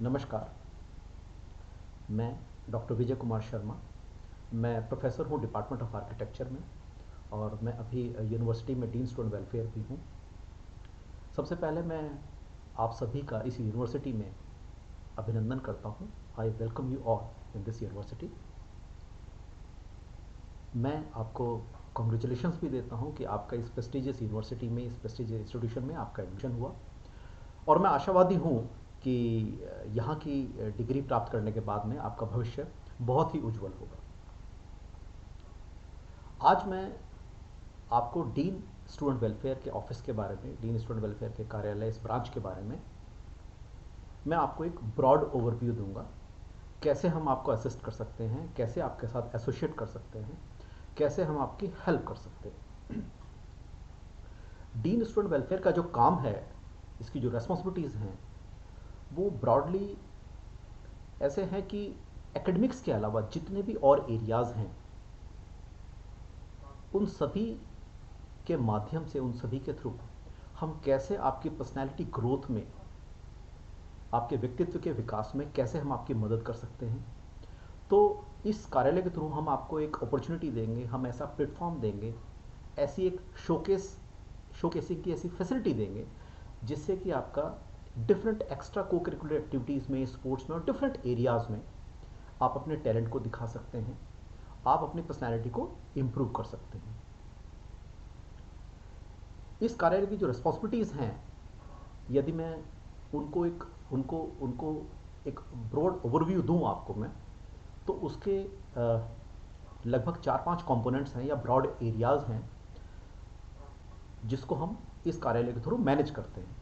नमस्कार। मैं डॉक्टर विजय कुमार शर्मा। मैं प्रोफेसर हूँ डिपार्टमेंट ऑफ आर्किटेक्चर में और मैं अभी यूनिवर्सिटी में डीन स्टूडेंट वेलफेयर भी हूँ। सबसे पहले मैं आप सभी का इस यूनिवर्सिटी में अभिनंदन करता हूँ। I welcome you all in this university. मैं आपको कॉन्ग्रेचुलेशंस भी देता हूँ कि आपका इस प्रेस्टिजियस यूनिवर्सिटी में, इस प्रेस्टिजियस इंस्टीट्यूशन में आपका एडमिशन हुआ और मैं आशावादी हूँ कि यहाँ की डिग्री प्राप्त करने के बाद में आपका भविष्य बहुत ही उज्जवल होगा। आज मैं आपको डीन स्टूडेंट वेलफेयर के ऑफिस के बारे में, डीन स्टूडेंट वेलफेयर के कार्यालय इस ब्रांच के बारे में मैं आपको एक ब्रॉड ओवरव्यू दूंगा। कैसे हम आपको असिस्ट कर सकते हैं, कैसे आपके साथ एसोसिएट कर सकते हैं, कैसे हम आपकी हेल्प कर सकते हैं। डीन स्टूडेंट वेलफेयर का जो काम है, इसकी जो रेस्पॉन्सिबिलिटीज़ हैं, वो ब्रॉडली ऐसे हैं कि एकेडमिक्स के अलावा जितने भी और एरियाज़ हैं, उन सभी के माध्यम से, उन सभी के थ्रू हम कैसे आपकी पर्सनैलिटी ग्रोथ में, आपके व्यक्तित्व के विकास में कैसे हम आपकी मदद कर सकते हैं। तो इस कार्यालय के थ्रू हम आपको एक अपॉर्चुनिटी देंगे, हम ऐसा प्लेटफॉर्म देंगे, ऐसी एक शोकेसिंग की ऐसी फैसिलिटी देंगे जिससे कि आपका डिफरेंट एक्स्ट्रा को करिकुलर एक्टिविटीज़ में, स्पोर्ट्स में और डिफरेंट एरियाज़ में आप अपने टैलेंट को दिखा सकते हैं, आप अपनी पर्सनैलिटी को इम्प्रूव कर सकते हैं। इस कार्यालय की जो रिस्पॉन्सिबिलिटीज़ हैं, यदि मैं उनको एक उनको उनको एक ब्रॉड ओवरव्यू दूं आपको मैं, तो उसके लगभग 4-5 कंपोनेंट्स हैं या ब्रॉड एरियाज़ हैं जिसको हम इस कार्यालय के थ्रू मैनेज करते हैं।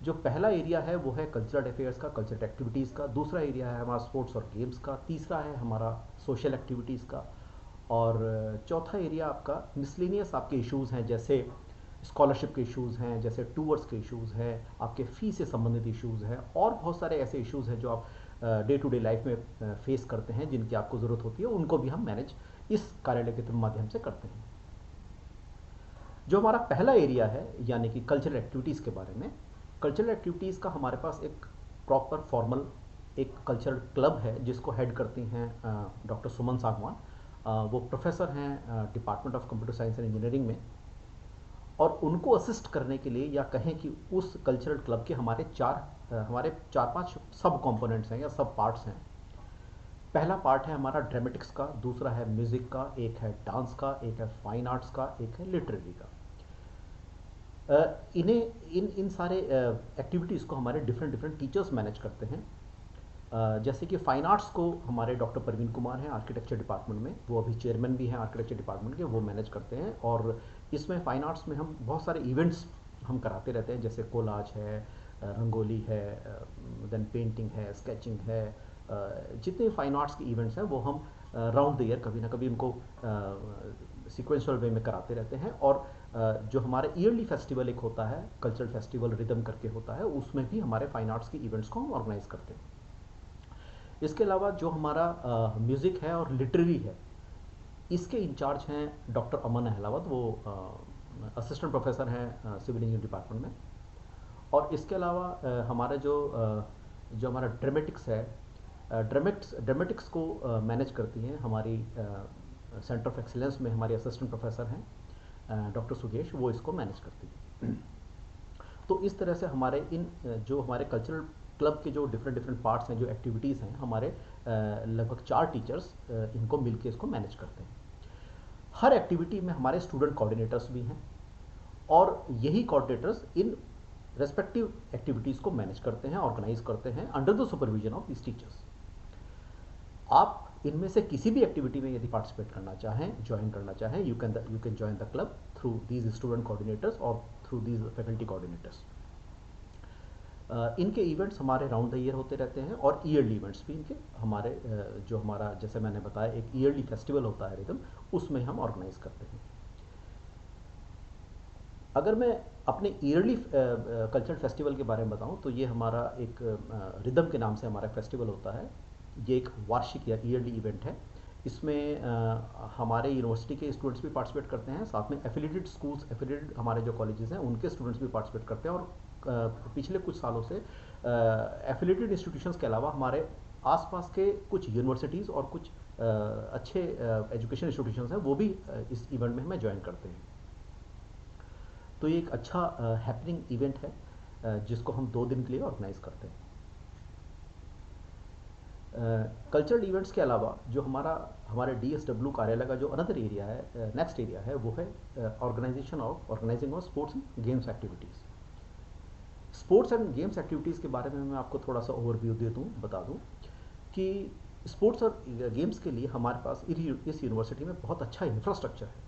जो पहला एरिया है वो है कल्चरल अफेयर्स का, कल्चरल एक्टिविटीज़ का। दूसरा एरिया है हमारा स्पोर्ट्स और गेम्स का। तीसरा है हमारा सोशल एक्टिविटीज़ का। और चौथा एरिया आपका मिसलेनियस आपके इश्यूज़ हैं, जैसे स्कॉलरशिप के इश्यूज़ हैं, जैसे टूर्स के इश्यूज़ हैं, आपके फ़ी से संबंधित इश्यूज़ हैं और बहुत सारे ऐसे इश्यूज़ हैं जो आप डे टू डे लाइफ में फेस करते हैं, जिनकी आपको ज़रूरत होती है, उनको भी हम मैनेज इस कार्यालय के माध्यम से करते हैं। जो हमारा पहला एरिया है यानी कि कल्चरल एक्टिविटीज़ के बारे में, कल्चरल एक्टिविटीज़ का हमारे पास एक प्रॉपर फॉर्मल एक कल्चरल क्लब है जिसको हेड करती हैं डॉक्टर सुमन सांगवान। वो प्रोफेसर हैं department of computer science and engineering में। और उनको असिस्ट करने के लिए, या कहें कि उस कल्चरल क्लब के हमारे 4-5 सब कंपोनेंट्स हैं या सब पार्ट्स हैं। पहला पार्ट है हमारा ड्रामेटिक्स का, दूसरा है म्यूज़िक का, एक है डांस का, एक है फाइन आर्ट्स का, एक है लिटरेरी का। इन्हें इन सारे एक्टिविटीज़ को हमारे डिफरेंट डिफरेंट टीचर्स मैनेज करते हैं। जैसे कि फ़ाइन आर्ट्स को हमारे डॉक्टर परवीन कुमार हैं आर्किटेक्चर डिपार्टमेंट में, वो अभी चेयरमैन भी हैं आर्किटेक्चर डिपार्टमेंट के, वो मैनेज करते हैं। और इसमें फ़ाइन आर्ट्स में हम बहुत सारे इवेंट्स हम कराते रहते हैं, जैसे कोलाज है, रंगोली है, देन पेंटिंग है, स्केचिंग है। जितने फ़ाइन आर्ट्स के इवेंट्स हैं वो हम राउंड द ईयर कभी ना कभी उनको सिक्वेंशल वे में कराते रहते हैं। और जो हमारे ईयरली फेस्टिवल एक होता है, कल्चरल फेस्टिवल रिदम करके होता है, उसमें भी हमारे फ़ाइन आर्ट्स के इवेंट्स को हम ऑर्गेनाइज करते हैं। इसके अलावा जो हमारा म्यूज़िक है और लिटरेरी है, इसके इंचार्ज हैं डॉक्टर अमन अहलावत। वो असिस्टेंट प्रोफेसर हैं सिविल इंजीनियरिंग डिपार्टमेंट में। और इसके अलावा हमारा जो हमारा ड्रामेटिक्स है, ड्रामेटिक्स को मैनेज करती हैं हमारी सेंटर ऑफ एक्सीलेंस में हमारी असिस्टेंट प्रोफेसर हैं डॉक्टर सुगेश, वो इसको मैनेज करती हैं। तो इस तरह से हमारे जो हमारे कल्चरल क्लब के जो डिफरेंट डिफरेंट पार्ट्स हैं, जो एक्टिविटीज़ हैं, हमारे लगभग 4 टीचर्स इनको मिलके इसको मैनेज करते हैं। हर एक्टिविटी में हमारे स्टूडेंट कोऑर्डिनेटर्स भी हैं और यही कोऑर्डिनेटर्स इन रेस्पेक्टिव एक्टिविटीज़ को मैनेज करते हैं, ऑर्गेनाइज करते हैं under the supervision of this teachers. आप इनमें से किसी भी एक्टिविटी में यदि पार्टिसिपेट करना चाहें, ज्वाइन करना चाहें, you can join the club through these student coordinators और थ्रू दीज फैकल्टी कोऑर्डिनेटर्स। इनके इवेंट्स हमारे राउंड द ईयर होते रहते हैं और ईयरली इवेंट्स भी इनके हमारे जो हमारा, जैसे मैंने बताया, एक ईयरली फेस्टिवल होता है रिदम, उसमें हम ऑर्गेनाइज करते हैं। अगर मैं अपने ईयरली कल्चरल फेस्टिवल के बारे में बताऊं तो ये हमारा एक रिदम के नाम से हमारा फेस्टिवल होता है। ये एक वार्षिक या ईयरली इवेंट है। इसमें हमारे यूनिवर्सिटी के स्टूडेंट्स भी पार्टिसिपेट करते हैं, साथ में एफिलिएटेड स्कूल्स, एफिलिएटेड हमारे जो कॉलेजेस हैं उनके स्टूडेंट्स भी पार्टिसिपेट करते हैं। और पिछले कुछ सालों से एफिलिएटेड इंस्टीट्यूशंस के अलावा हमारे आसपास के कुछ यूनिवर्सिटीज़ और कुछ अच्छे एजुकेशन इंस्टीट्यूशंस हैं, वो भी इस इवेंट में हमें ज्वाइन करते हैं। तो ये एक अच्छा हैपनिंग इवेंट है जिसको हम 2 दिन के लिए ऑर्गेनाइज करते हैं। कल्चरल इवेंट्स के अलावा जो हमारे DSW कार्यालय का जो अनदर एरिया है, नेक्स्ट एरिया है, वो है organising of sports and games activities. Sports and games activities के बारे में मैं आपको थोड़ा सा ओवरव्यू बता दूं कि स्पोर्ट्स और गेम्स के लिए हमारे पास इस यूनिवर्सिटी में बहुत अच्छा इंफ्रास्ट्रक्चर है।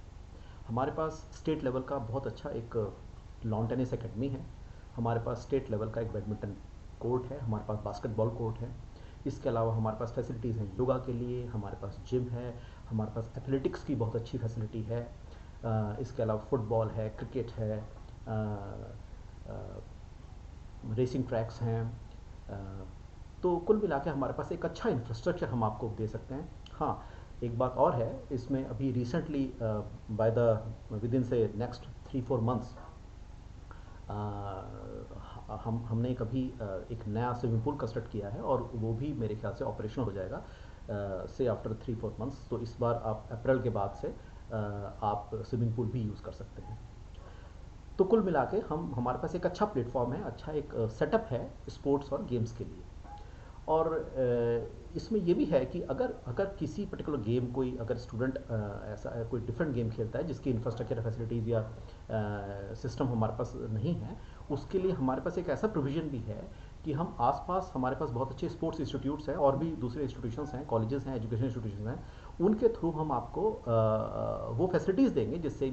हमारे पास स्टेट लेवल का बहुत अच्छा एक लॉन टेनिस एकेडमी है, हमारे पास स्टेट लेवल का एक बैडमिंटन कोर्ट है, हमारे पास बास्केटबॉल कोर्ट है। इसके अलावा हमारे पास फैसिलिटीज़ हैं योगा के लिए, हमारे पास जिम है, हमारे पास एथलेटिक्स की बहुत अच्छी फैसिलिटी है। इसके अलावा फुटबॉल है, क्रिकेट है, रेसिंग ट्रैक्स हैं। तो कुल मिला के हमारे पास एक अच्छा इंफ्रास्ट्रक्चर हम आपको दे सकते हैं। हाँ, एक बात और है, इसमें अभी रिसेंटली विद इन से नेक्स्ट 3-4 मंथ्स हमने एक नया स्विमिंग पूल कंस्ट्रक्ट किया है और वो भी मेरे ख्याल से ऑपरेशनल हो जाएगा से आफ्टर 3-4 मंथ्स। तो इस बार आप अप्रैल के बाद से आप स्विमिंग पूल भी यूज़ कर सकते हैं। तो कुल मिला के हमारे पास एक अच्छा प्लेटफॉर्म है, अच्छा एक सेटअप है स्पोर्ट्स और गेम्स के लिए। और इसमें ये भी है कि अगर किसी पर्टिकुलर गेम कोई अगर स्टूडेंट ऐसा कोई डिफरेंट गेम खेलता है जिसकी इंफ्रास्ट्रक्चर फैसिलिटीज़ या सिस्टम हमारे पास नहीं है, उसके लिए हमारे पास एक ऐसा प्रोविज़न भी है कि हम आसपास हमारे पास बहुत अच्छे स्पोर्ट्स इंस्टीट्यूट्स हैं और भी दूसरे इंस्टीट्यूशंस हैं, कॉलेजेस हैं, एजुकेशन इंस्टीट्यूशंस हैं, उनके थ्रू हम आपको वो फैसिलिटीज़ देंगे जिससे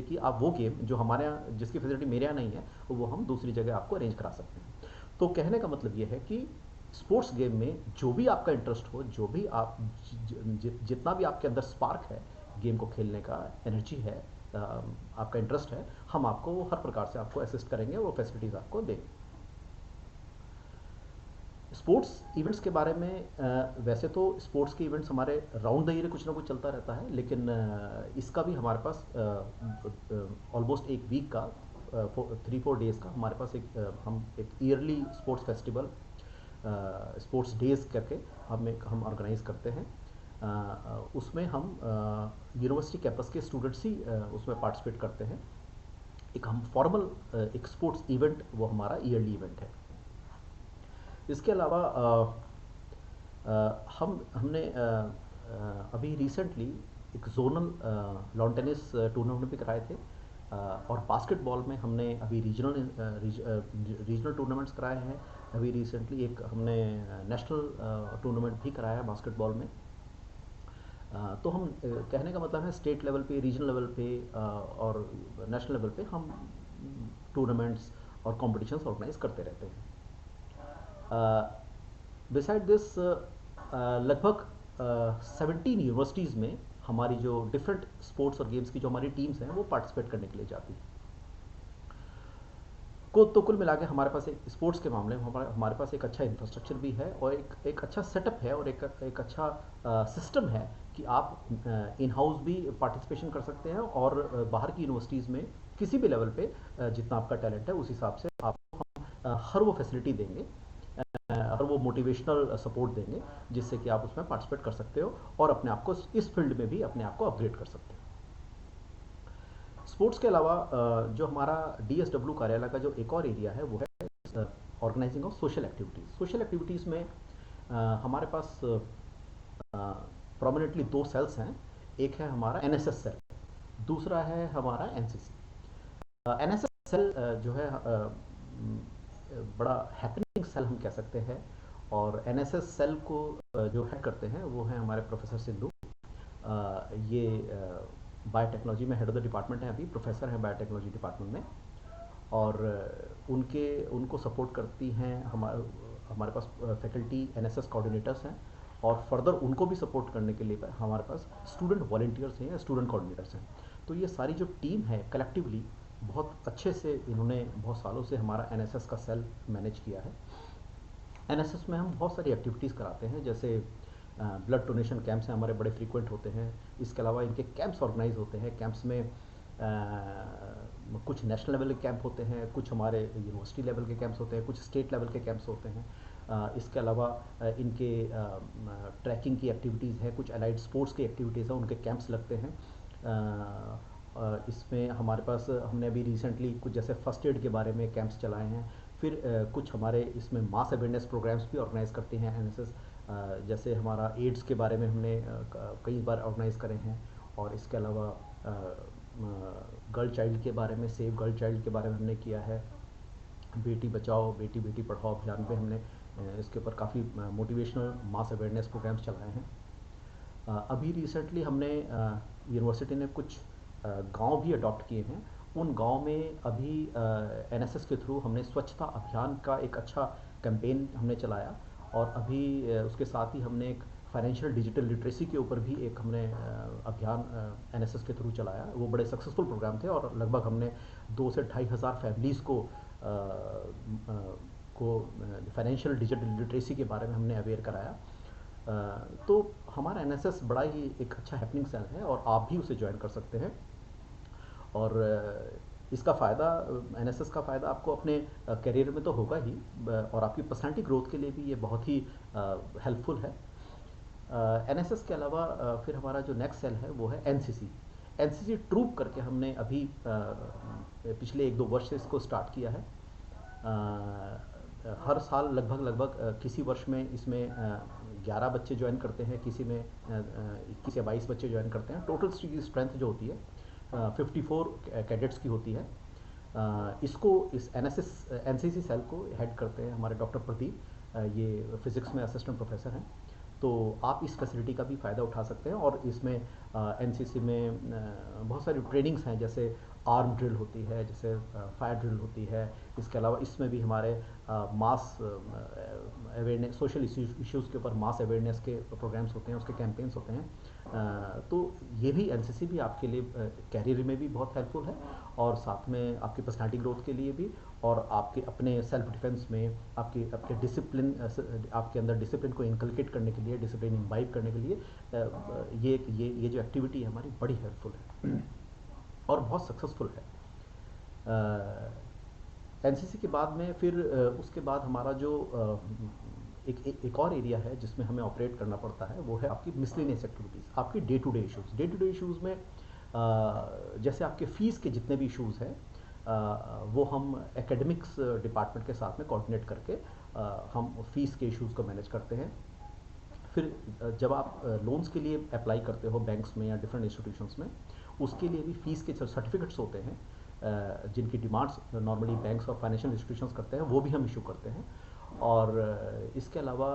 कि आप वो गेम जो हमारे यहाँ जिसकी फैसिलिटी मेरे यहाँ नहीं है, वो हम दूसरी जगह आपको अरेंज करा सकते हैं। तो कहने का मतलब ये है कि स्पोर्ट्स गेम में जो भी आपका इंटरेस्ट हो, जो भी आप जितना भी आपके अंदर स्पार्क है गेम को खेलने का, एनर्जी है, आपका इंटरेस्ट है, हम आपको हर प्रकार से आपको असिस्ट करेंगे, वो फैसिलिटीज़ आपको देंगे। स्पोर्ट्स इवेंट्स के बारे में वैसे तो स्पोर्ट्स के इवेंट्स हमारे राउंड द ईयर कुछ ना कुछ चलता रहता है, लेकिन इसका भी हमारे पास ऑलमोस्ट एक वीक का 3-4 डेज़ का हमारे पास हम एक yearly sports festival, sports days करके हम ऑर्गेनाइज करते हैं। उसमें हम यूनिवर्सिटी कैंपस के स्टूडेंट्स ही उसमें पार्टिसिपेट करते हैं। एक हम फॉर्मल एक स्पोर्ट्स इवेंट वो हमारा ईयरली इवेंट है। इसके अलावा हमने अभी रिसेंटली एक जोनल लॉन टेनिस टूर्नामेंट भी कराए थे, और बास्केटबॉल में हमने अभी रीजनल टूर्नामेंट्स कराए हैं। अभी रिसेंटली एक हमने नेशनल टूर्नामेंट भी कराया है बास्केटबॉल में। तो हम कहने का मतलब है स्टेट लेवल पे, रीजनल लेवल पे और नेशनल लेवल पे हम टूर्नामेंट्स और कॉम्पिटिशन्स ऑर्गेनाइज करते रहते हैं। बिसाइड दिस लगभग 17 यूनिवर्सिटीज़ में हमारी जो डिफरेंट स्पोर्ट्स और गेम्स की जो हमारी टीम्स हैं वो पार्टिसिपेट करने के लिए जाती हैं। तो कुल मिला के हमारे पास एक स्पोर्ट्स के मामले में हमारे पास एक अच्छा इंफ्रास्ट्रक्चर भी है और एक अच्छा सेटअप है और एक अच्छा सिस्टम है कि आप इन हाउस भी पार्टिसिपेशन कर सकते हैं और बाहर की यूनिवर्सिटीज़ में किसी भी लेवल पे जितना आपका टैलेंट है उस हिसाब से आपको हम हर वो फैसिलिटी देंगे, हर वो मोटिवेशनल सपोर्ट देंगे जिससे कि आप उसमें पार्टिसिपेट कर सकते हो और अपने आप को इस फील्ड में भी अपने आप को अपग्रेड कर सकते हो। स्पोर्ट्स के अलावा जो हमारा DSW कार्यालय का जो एक और एरिया है वो है organising of social activities. Social activities में हमारे पास प्रोमिनेंटली 2 सेल्स हैं। एक है हमारा NSS सेल, दूसरा है हमारा NCC। NSS सेल जो है बड़ा हैपनिंग सेल हम कह सकते हैं, और NSS सेल को जो हेड करते हैं वो हैं हमारे प्रोफेसर सिद्धू। ये बायोटेक्नोलॉजी में हेड ऑफ द डिपार्टमेंट है, अभी प्रोफेसर हैं बायोटेक्नोलॉजी डिपार्टमेंट में, और उनको सपोर्ट करती हैं हमारे पास फैकल्टी NSS कोऑर्डिनेटर्स हैं, और फर्दर उनको भी सपोर्ट करने के लिए हमारे पास स्टूडेंट वॉलंटियर्स हैं या स्टूडेंट कोऑर्डिनेटर्स हैं। तो ये सारी जो टीम है कलेक्टिवली बहुत अच्छे से इन्होंने बहुत सालों से हमारा NSS का सेल मैनेज किया है। NSS में हम बहुत सारी एक्टिविटीज़ कराते हैं, जैसे ब्लड डोनेशन कैंप्स हैं हमारे, बड़े फ्रीक्वेंट होते हैं। इसके अलावा इनके कैंप्स ऑर्गेनाइज होते हैं। कैंप्स में कुछ नेशनल लेवल के कैंप होते हैं, कुछ हमारे यूनिवर्सिटी लेवल के कैंप्स होते हैं, कुछ स्टेट लेवल के कैंप्स होते हैं। इसके अलावा इनके ट्रैकिंग की एक्टिविटीज़ हैं, कुछ अलाइड स्पोर्ट्स की एक्टिविटीज़ हैं, उनके कैंप्स लगते हैं। इसमें हमारे पास हमने अभी रिसेंटली कुछ जैसे फ़र्स्ट एड के बारे में कैंप्स चलाए हैं। फिर कुछ हमारे इसमें मास अवेयरनेस प्रोग्राम्स भी ऑर्गेनाइज़ करती हैं एनएसएस। जैसे हमारा एड्स के बारे में हमने कई बार ऑर्गेनाइज़ करे हैं। और इसके अलावा गर्ल चाइल्ड के बारे में, सेव गर्ल चाइल्ड के बारे में हमने किया है। बेटी बचाओ बेटी बेटी पढ़ाओ अभियान पे हमने इसके ऊपर काफ़ी मोटिवेशनल मास अवेयरनेस प्रोग्राम्स चलाए हैं। अभी रिसेंटली हमने यूनिवर्सिटी ने कुछ गांव भी अडॉप्ट किए हैं। उन गांव में अभी एनएसएस के थ्रू हमने स्वच्छता अभियान का एक अच्छा कैंपेन हमने चलाया। और अभी उसके साथ ही हमने एक फाइनेंशियल डिजिटल लिटरेसी के ऊपर भी एक हमने अभियान एनएसएस के थ्रू चलाया। वो बड़े सक्सेसफुल प्रोग्राम थे और लगभग हमने 2 से 2,500 फैमिलीज़ को फाइनेंशियल डिजिटल लिटरेसी के बारे में हमने अवेयर कराया। तो हमारा एनएसएस बड़ा ही एक अच्छा हैपनिंग सेल है और आप भी उसे ज्वाइन कर सकते हैं। और इसका फ़ायदा, एनएसएस का फ़ायदा आपको अपने करियर में तो होगा ही, और आपकी पर्सनालिटी ग्रोथ के लिए भी ये बहुत ही हेल्पफुल है। एनएसएस के अलावा फिर हमारा जो नेक्स्ट सेल है वो है एनसीसी। एनसीसी ट्रूप करके हमने अभी पिछले 1-2 वर्ष से इसको स्टार्ट किया है। हर साल लगभग किसी वर्ष में इसमें 11 बच्चे ज्वाइन करते हैं, किसी में 21 या 22 बच्चे ज्वाइन करते हैं। टोटल स्ट्रेंथ जो होती है 54 कैडेट्स की होती है। इस एनसीसी सेल को हेड करते हैं हमारे डॉक्टर प्रदीप। ये फिज़िक्स में असिस्टेंट प्रोफेसर हैं। तो आप इस फैसिलिटी का भी फ़ायदा उठा सकते हैं। और इसमें एनसीसी में बहुत सारी ट्रेनिंग्स हैं, जैसे आर्म ड्रिल होती है, जैसे फायर ड्रिल होती है। इसके अलावा इसमें भी हमारे मास अवेयरनेस, सोशल इश्यूज़ के ऊपर मास अवेयरनेस के प्रोग्राम्स होते हैं, उसके कैंपेन्स होते हैं। तो ये भी एनसीसी भी आपके लिए कैरियर में भी बहुत हेल्पफुल है, और साथ में आपकी पर्सनालिटी ग्रोथ के लिए भी, और आपके अपने सेल्फ डिफेंस में, आपके डिसिप्लिन, आपके अंदर डिसिप्लिन को इनकलकेट करने के लिए, डिसिप्लिन इम्बाइब करने के लिए ये जो एक्टिविटी है हमारी बड़ी हेल्पफुल है और बहुत सक्सेसफुल है। एनसीसी के बाद में फिर उसके बाद हमारा जो एक और एरिया है जिसमें हमें ऑपरेट करना पड़ता है, वो है आपकी मिसलेनियस एक्टिविटीज़, आपकी day to day issues. Day to day issues में जैसे आपके फ़ीस के जितने भी इश्यूज़ हैं, वो हम एकेडमिक्स डिपार्टमेंट के साथ में कोऑर्डिनेट करके हम फ़ीस के इश्यूज़ को मैनेज करते हैं। फिर जब आप लोन्स के लिए अप्लाई करते हो बैंक्स में या डिफरेंट इंस्टीट्यूशंस में, उसके लिए भी फ़ीस के सर्टिफिकेट्स होते हैं, जिनकी डिमांड्स नॉर्मली बैंक्स और फाइनेंशियल इंस्टीट्यूशंस करते हैं, वो भी हम इशू करते हैं। और इसके अलावा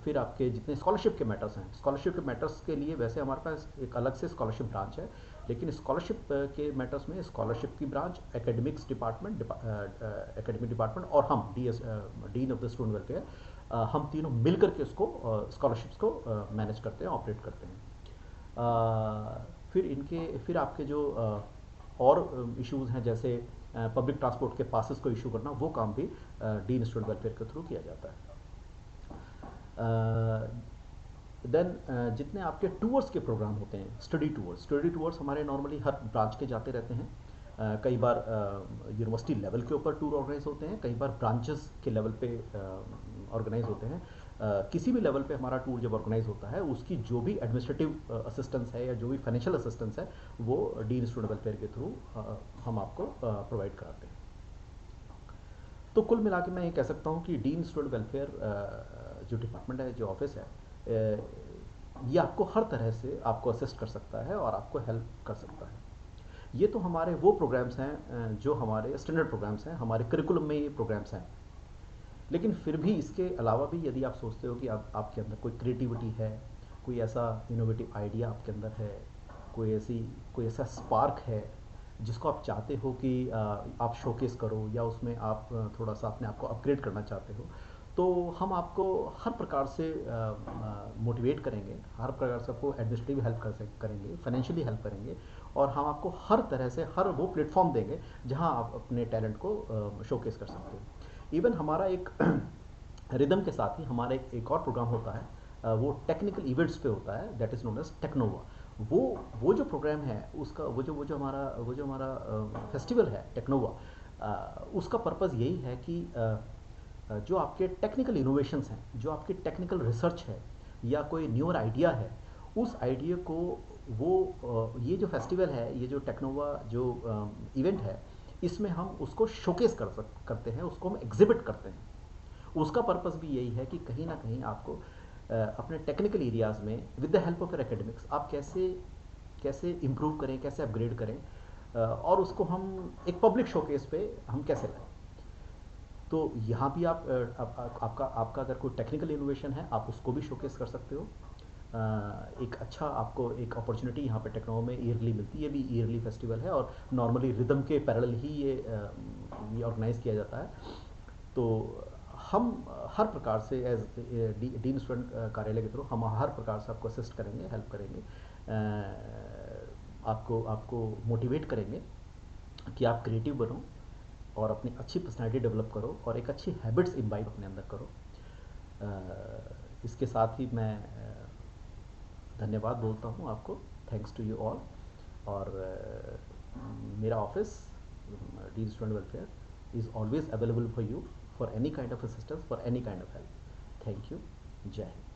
फिर आपके जितने स्कॉलरशिप के मैटर्स हैं, स्कॉलरशिप के मैटर्स के लिए वैसे हमारे पास एक अलग से स्कॉलरशिप ब्रांच है, लेकिन स्कॉलरशिप के मैटर्स में स्कॉलरशिप की branch, academics department, academic department और हम dean of the student welfare, हम तीनों मिलकर के उसको स्कॉलरशिप्स को मैनेज करते हैं, ऑपरेट करते हैं। फिर आपके जो और इश्यूज़ हैं, जैसे पब्लिक ट्रांसपोर्ट के पासेस को इशू करना, वो काम भी डीन स्टूडेंट वेलफेयर के थ्रू किया जाता है। देन जितने आपके टूर्स के प्रोग्राम होते हैं, स्टडी टूर्स हमारे नॉर्मली हर ब्रांच के जाते रहते हैं। कई बार यूनिवर्सिटी लेवल के ऊपर टूर ऑर्गेनाइज होते हैं, कई बार ब्रांचेस के लेवल पे ऑर्गेनाइज होते हैं। किसी भी लेवल पे हमारा टूर जब ऑर्गेनाइज होता है, उसकी जो भी एडमिनिस्ट्रेटिव असिस्टेंस है या जो भी फाइनेंशियल असिस्टेंस है, वो डीन स्टूडेंट वेलफेयर के थ्रू हम आपको प्रोवाइड कराते हैं। तो कुल मिला के मैं ये कह सकता हूँ कि डीन स्टूडेंट वेलफेयर जो डिपार्टमेंट है, जो ऑफिस है, ये आपको हर तरह से आपको असिस्ट कर सकता है और आपको हेल्प कर सकता है। ये तो हमारे वो प्रोग्राम्स हैं जो हमारे स्टैंडर्ड प्रोग्राम्स हैं, हमारे करिकुलम में ये प्रोग्राम्स हैं। लेकिन फिर भी इसके अलावा भी यदि आप सोचते हो कि आपके अंदर कोई क्रिएटिविटी है, कोई ऐसा इनोवेटिव आइडिया आपके अंदर है, कोई ऐसा स्पार्क है जिसको आप चाहते हो कि आप शोकेस करो, या उसमें आप थोड़ा सा अपने आप को अपग्रेड करना चाहते हो, तो हम आपको हर प्रकार से मोटिवेट करेंगे, हर प्रकार से आपको एडमिनिस्ट्रेटिव हेल्प करेंगे, फाइनेंशियली हेल्प करेंगे, और हम आपको हर तरह से हर वो प्लेटफॉर्म देंगे जहां आप अपने टैलेंट को शोकेस कर सकते हो। इवन हमारा एक रिदम के साथ ही हमारा एक और प्रोग्राम होता है, वो टेक्निकल इवेंट्स पे होता है, that is known as Technova. वो वो जो प्रोग्राम है उसका वो जो हमारा फेस्टिवल है टेक्नोवा, उसका पर्पज़ यही है कि जो आपके टेक्निकल इनोवेशंस हैं, जो आपकी टेक्निकल रिसर्च है या कोई न्यूअर आइडिया है, उस आइडिया को ये जो फेस्टिवल है, ये जो टेक्नोवा जो इवेंट है, इसमें हम उसको शोकेस करते हैं, उसको हम एग्जिबिट करते हैं। उसका पर्पस भी यही है कि कहीं ना कहीं आपको अपने टेक्निकल एरियाज़ में with the help of your academics आप कैसे कैसे इम्प्रूव करें, कैसे अपग्रेड करें, और उसको हम एक पब्लिक शोकेस पे हम कैसे लाएं। तो यहाँ भी आपका आपका अगर कोई टेक्निकल इनोवेशन है आप उसको भी शोकेस कर सकते हो। एक अच्छा आपको एक अपॉर्चुनिटी यहाँ पे टेक्नो में ईयरली मिलती है, ये भी ईयरली फेस्टिवल है और नॉर्मली रिदम के पैरेलल ही ये ऑर्गेनाइज किया जाता है। तो हम हर प्रकार से एज डीन स्टूडेंट कार्यालय के थ्रू हम हर प्रकार से आपको असिस्ट करेंगे, हेल्प करेंगे, आपको आपको मोटिवेट करेंगे कि आप क्रिएटिव बनो और अपनी अच्छी पर्सनैलिटी डेवलप करो और एक अच्छी हैबिट्स इम्बाइब अपने अंदर करो। इसके साथ ही मैं धन्यवाद बोलता हूँ आपको, थैंक्स टू यू ऑल। और मेरा office dean student welfare is always available for you for any kind of assistance, for any kind of help. Thank you. जय हिंद।